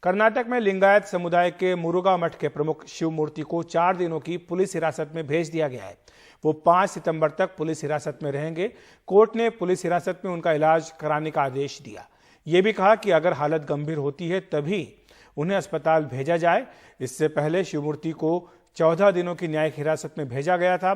कर्नाटक में लिंगायत समुदाय के मुरुगा मठ के प्रमुख शिव मूर्ति को 4 दिनों की पुलिस हिरासत में भेज दिया गया है। वो 5 सितंबर तक पुलिस हिरासत में रहेंगे। कोर्ट ने पुलिस हिरासत में उनका इलाज कराने का आदेश दिया। ये भी कहा कि अगर हालत गंभीर होती है तभी उन्हें अस्पताल भेजा जाए। इससे पहले शिव मूर्ति को 14 दिनों की न्यायिक हिरासत में भेजा गया था।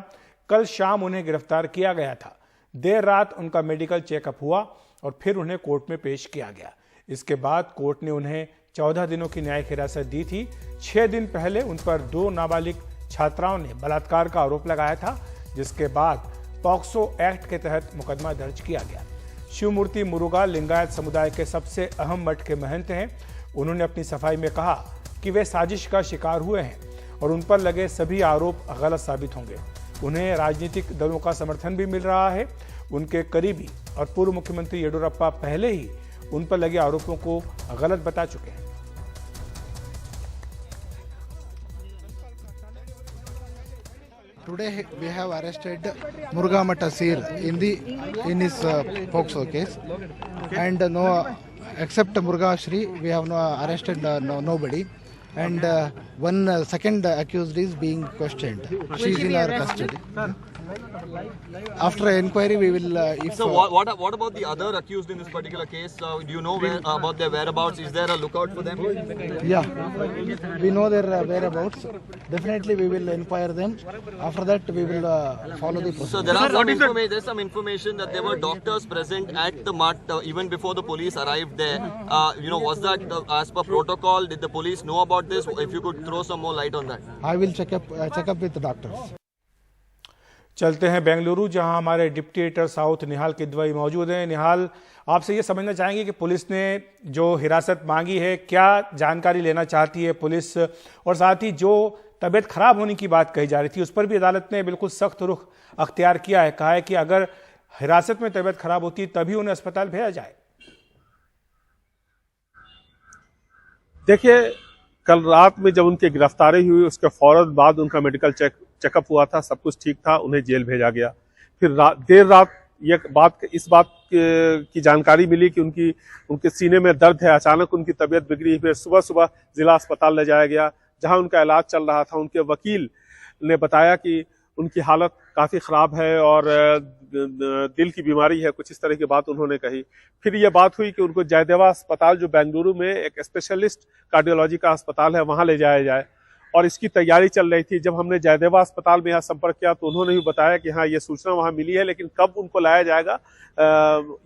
कल शाम उन्हें गिरफ्तार किया गया था। देर रात उनका मेडिकल चेकअप हुआ और फिर उन्हें कोर्ट में पेश किया गया। इसके बाद कोर्ट ने उन्हें 14 दिनों की न्यायिक हिरासत दी थी। 6 दिन पहले उन पर 2 नाबालिग छात्राओं ने बलात्कार का आरोप लगाया था, जिसके बाद पॉक्सो एक्ट के तहत मुकदमा दर्ज किया गया। शिव मूर्ति मुरुगा लिंगायत समुदाय के सबसे अहम मठ के महंत हैं। उन्होंने अपनी सफाई में कहा कि वे साजिश का शिकार हुए हैं और उन पर लगे सभी आरोप गलत साबित होंगे। उन्हें राजनीतिक दलों का समर्थन भी मिल रहा है। उनके करीबी और पूर्व मुख्यमंत्री येडियुरप्पा पहले ही उन पर लगे आरोपों को गलत बता चुके हैं। Today we have arrested Muruga Math Asir in his POCSO case, and no, except Muruga Shri, we have no arrested nobody, and one second accused is being questioned. She is in our custody. After inquiry, we will. So what about the other accused in this particular case? Do you know about their whereabouts? Is there a lookout for them? Yeah, we know their whereabouts. Definitely, we will inquire them. After that, we will follow the process. So there's some information that there were doctors present at the mart even before the police arrived there. Was that as per protocol? Did the police know about this? If you could throw some more light on that. I will check up with the doctors. चलते हैं बेंगलुरु, जहां हमारे deputy editor south निहाल किदवई मौजूद हैं। निहाल, आपसे ये समझना चाहेंगे कि पुलिस ने जो हिरासत मांगी है, क्या जानकारी लेना चाहती है पुलिस, और साथ ही जो तबीयत खराब होने की बात कही जा रही थी उस पर भी अदालत ने बिल्कुल सख्त रुख अख्तियार किया है। कहा है कि अगर हिरासत में तबीयत खराब होती है तभी उन्हें अस्पताल भेजा जाए। देखिए, कल रात में जब उनकी गिरफ्तारी हुई उसके फौरन बाद उनका मेडिकल चेकअप हुआ था, सब कुछ ठीक था, उन्हें जेल भेजा गया। फिर देर रात इस बात की जानकारी मिली कि उनके सीने में दर्द है। अचानक उनकी तबीयत बिगड़ी। फिर सुबह सुबह जिला अस्पताल ले जाया गया जहां उनका इलाज चल रहा था। उनके वकील ने बताया कि उनकी हालत काफ़ी ख़राब है और दिल की बीमारी है, कुछ इस तरह की बात उन्होंने कही। फिर ये बात हुई कि उनको जयदेवा अस्पताल, जो बेंगलुरु में एक स्पेशलिस्ट कार्डियोलॉजी का अस्पताल है, वहाँ ले जाया जाए, और इसकी तैयारी चल रही थी। जब हमने जयदेवा अस्पताल में यहाँ संपर्क किया तो उन्होंने भी बताया कि हाँ, ये सूचना वहाँ मिली है, लेकिन कब उनको लाया जाएगा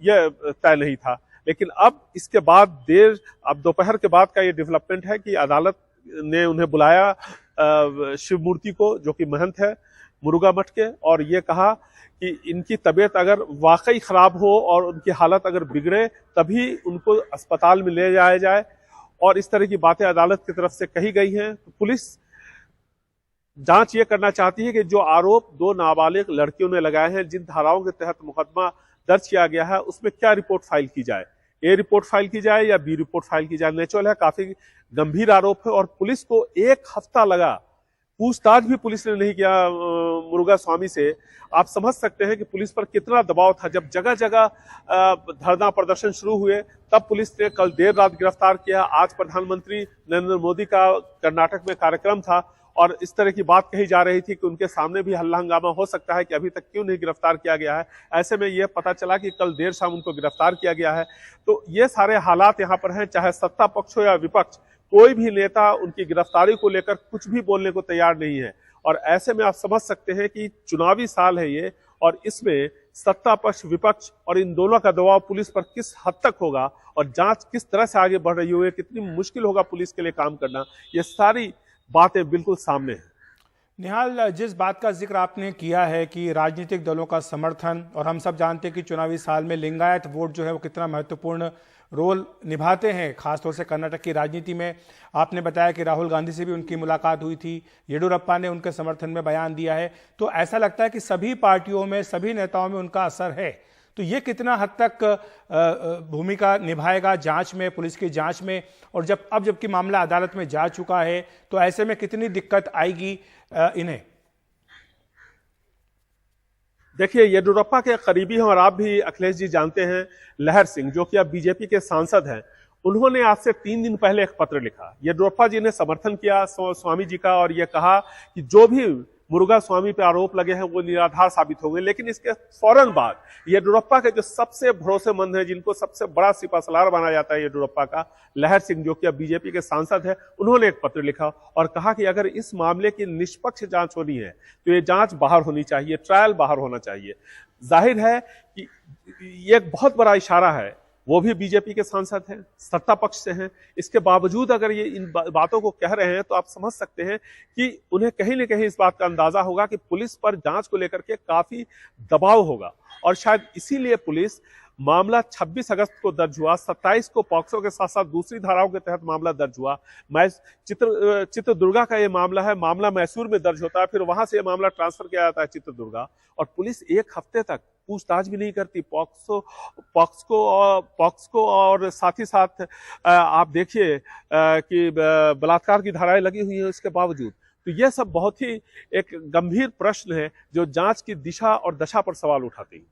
यह तय नहीं था। लेकिन अब इसके बाद अब दोपहर के बाद का ये डेवलपमेंट है कि अदालत ने उन्हें बुलाया, शिव मूर्ति को, जो कि महंत है मुरुगा मठ के, और ये कहा कि इनकी तबीयत अगर वाकई खराब हो और उनकी हालत अगर बिगड़े तभी उनको अस्पताल में ले जाया जाए, और इस तरह की बातें अदालत की तरफ से कही गई हैं। तो पुलिस जांच ये करना चाहती है कि जो आरोप 2 नाबालिग लड़कियों ने लगाए हैं, जिन धाराओं के तहत मुकदमा दर्ज किया गया है, उसमें क्या रिपोर्ट फाइल की जाए। ए रिपोर्ट फाइल की जाए या बी रिपोर्ट फाइल की जाए। नेचुरल है, काफी गंभीर आरोप है, और पुलिस को 1 हफ्ता लगा, पूछताछ भी पुलिस ने नहीं किया मुरुगा स्वामी से। आप समझ सकते हैं कि पुलिस पर कितना दबाव था। जब जगह जगह धरना प्रदर्शन शुरू हुए तब पुलिस ने कल देर रात गिरफ्तार किया। आज प्रधानमंत्री नरेंद्र मोदी का कर्नाटक में कार्यक्रम था और इस तरह की बात कही जा रही थी कि उनके सामने भी हल्ला हंगामा हो सकता है कि अभी तक क्यों नहीं गिरफ्तार किया गया है। ऐसे में यह पता चला कि कल देर शाम उनको गिरफ्तार किया गया है। तो ये सारे हालात यहाँ पर हैं। चाहे सत्ता पक्ष हो या विपक्ष, कोई भी नेता उनकी गिरफ्तारी को लेकर कुछ भी बोलने को तैयार नहीं है। और ऐसे में आप समझ सकते हैं कि चुनावी साल है ये, और इसमें सत्ता पक्ष, विपक्ष और इन दोनों का दबाव पुलिस पर किस हद तक होगा और जांच किस तरह से आगे बढ़ रही होगी, कितनी मुश्किल होगा पुलिस के लिए काम करना, ये सारी बातें बिल्कुल सामने हैं। निहाल, जिस बात का जिक्र आपने किया है कि राजनीतिक दलों का समर्थन, और हम सब जानते हैं कि चुनावी साल में लिंगायत वोट जो है वो कितना महत्वपूर्ण रोल निभाते हैं, खासतौर से कर्नाटक की राजनीति में। आपने बताया कि राहुल गांधी से भी उनकी मुलाकात हुई थी, येडियुरप्पा ने उनके समर्थन में बयान दिया है। तो ऐसा लगता है कि सभी पार्टियों में, सभी नेताओं में उनका असर है। तो ये कितना हद तक भूमिका निभाएगा जांच में, पुलिस की जांच में, और जबकि मामला अदालत में जा चुका है तो ऐसे में कितनी दिक्कत आएगी इन्हें? देखिए, येडियुरप्पा के करीबी हैं और आप भी अखिलेश जी जानते हैं, लहर सिंह, जो कि अब बीजेपी के सांसद हैं, उन्होंने आज से 3 दिन पहले एक पत्र लिखा। येडियुरप्पा जी ने समर्थन किया स्वामी जी का और यह कहा कि जो भी मुरुगा स्वामी पे आरोप लगे हैं वो निराधार साबित होंगे। लेकिन इसके फौरन बाद येडियुरप्पा के जो सबसे भरोसेमंद हैं, जिनको सबसे बड़ा सिपासलार माना जाता है येडियुरप्पा का, लहर सिंह जो कि अब बीजेपी के सांसद है, उन्होंने एक पत्र लिखा और कहा कि अगर इस मामले की निष्पक्ष जांच होनी है तो ये जांच बाहर होनी चाहिए, ट्रायल बाहर होना चाहिए। जाहिर है कि ये एक बहुत बड़ा इशारा है। वो भी बीजेपी के सांसद हैं, सत्ता पक्ष से हैं, इसके बावजूद अगर ये इन बातों को कह रहे हैं तो आप समझ सकते हैं कि उन्हें कहीं न कहीं इस बात का अंदाजा होगा कि पुलिस पर जांच को लेकर के काफी दबाव होगा और शायद इसीलिए पुलिस मामला 26 अगस्त को दर्ज हुआ, 27 को पॉक्सो के साथ साथ दूसरी धाराओं के तहत मामला दर्ज हुआ। चित्रदुर्गा का ये मामला है, मामला मैसूर में दर्ज होता है, फिर वहां से ये मामला ट्रांसफर किया जाता है चित्रदुर्गा और पुलिस 1 हफ्ते तक पूछताछ भी नहीं करती। पॉक्सको और साथ ही साथ आप देखिए कि बलात्कार की धाराएं लगी हुई है इसके बावजूद। तो यह सब बहुत ही एक गंभीर प्रश्न है जो जांच की दिशा और दशा पर सवाल उठाती है।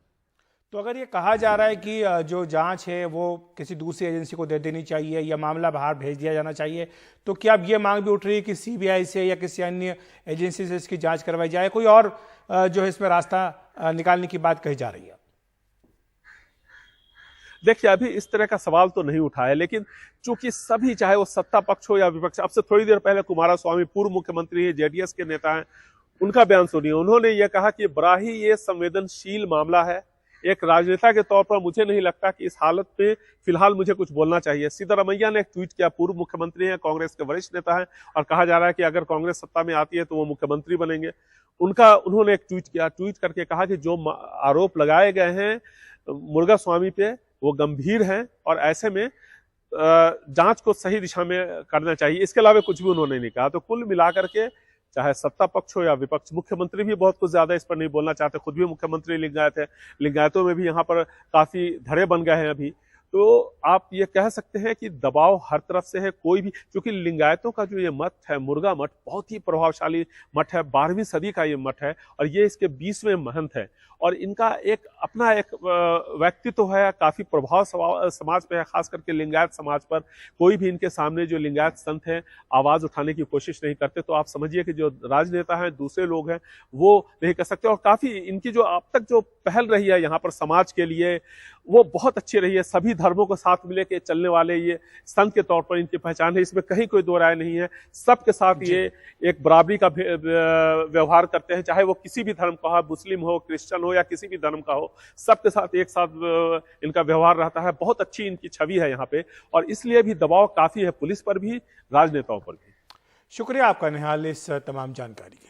तो अगर ये कहा जा रहा है कि जो जांच है वो किसी दूसरी एजेंसी को दे देनी चाहिए या मामला बाहर भेज दिया जाना चाहिए, तो क्या अब ये मांग भी उठ रही है कि सीबीआई से या किसी अन्य एजेंसी से इसकी जांच करवाई जाए? कोई और जो है इसमें रास्ता निकालने की बात कही जा रही है? देखिए, अभी इस तरह का सवाल तो नहीं उठा है, लेकिन चूंकि सभी, चाहे वो सत्ता पक्ष हो या विपक्ष, अब से थोड़ी देर पहले कुमारस्वामी पूर्व मुख्यमंत्री है, जेडीएस के नेता हैं, उनका बयान सुनिए। उन्होंने ये कहा कि बड़ा ही ये संवेदनशील मामला है। एक राजनेता के तौर पर मुझे नहीं लगता कि इस हालत पे फिलहाल मुझे कुछ बोलना चाहिए। सिद्धरामैया ने एक ट्वीट किया, पूर्व मुख्यमंत्री हैं, कांग्रेस के वरिष्ठ नेता हैं और कहा जा रहा है कि अगर कांग्रेस सत्ता में आती है तो वो मुख्यमंत्री बनेंगे। उन्होंने एक ट्वीट किया, ट्वीट करके कहा कि जो आरोप लगाए गए हैं मुरुगा स्वामी पे वो गंभीर हैं और ऐसे में जांच को सही दिशा में करना चाहिए। इसके अलावा कुछ भी उन्होंने नहीं कहा। तो कुल मिलाकर के चाहे सत्ता पक्ष हो या विपक्ष, मुख्यमंत्री भी बहुत कुछ ज्यादा इस पर नहीं बोलना चाहते, खुद भी मुख्यमंत्री लिंगायत है, लिंगायतों में भी यहाँ पर काफी धड़े बन गए हैं अभी। तो आप ये कह सकते हैं कि दबाव हर तरफ से है। कोई भी, क्योंकि लिंगायतों का जो ये मठ है, मुरुगा मठ, बहुत ही प्रभावशाली मठ है, 12वीं सदी का ये मठ है और ये इसके 20वें महंत है और इनका एक अपना एक व्यक्तित्व है, काफी प्रभाव समाज पे है, खास करके लिंगायत समाज पर। कोई भी इनके सामने जो लिंगायत संत हैं आवाज उठाने की कोशिश नहीं करते। तो आप समझिए कि जो राजनेता हैं, दूसरे लोग हैं, वो नहीं कर सकते। और काफी इनकी जो अब तक जो पहल रही है यहाँ पर समाज के लिए, वो बहुत अच्छी रही है। सभी धर्मों को साथ मिले के चलने वाले ये संत के तौर पर इनकी पहचान है, इसमें कहीं कोई दो राय नहीं है। सबके साथ ये एक बराबरी का व्यवहार करते हैं, चाहे वो किसी भी धर्म का हो, मुस्लिम हो, क्रिश्चियन हो या किसी भी धर्म का हो, सबके साथ एक साथ इनका व्यवहार रहता है। बहुत अच्छी इनकी छवि है यहाँ पे और इसलिए भी दबाव काफी है पुलिस पर भी, राजनेताओं पर भी। शुक्रिया आपका निहाल इस तमाम जानकारी के लिए।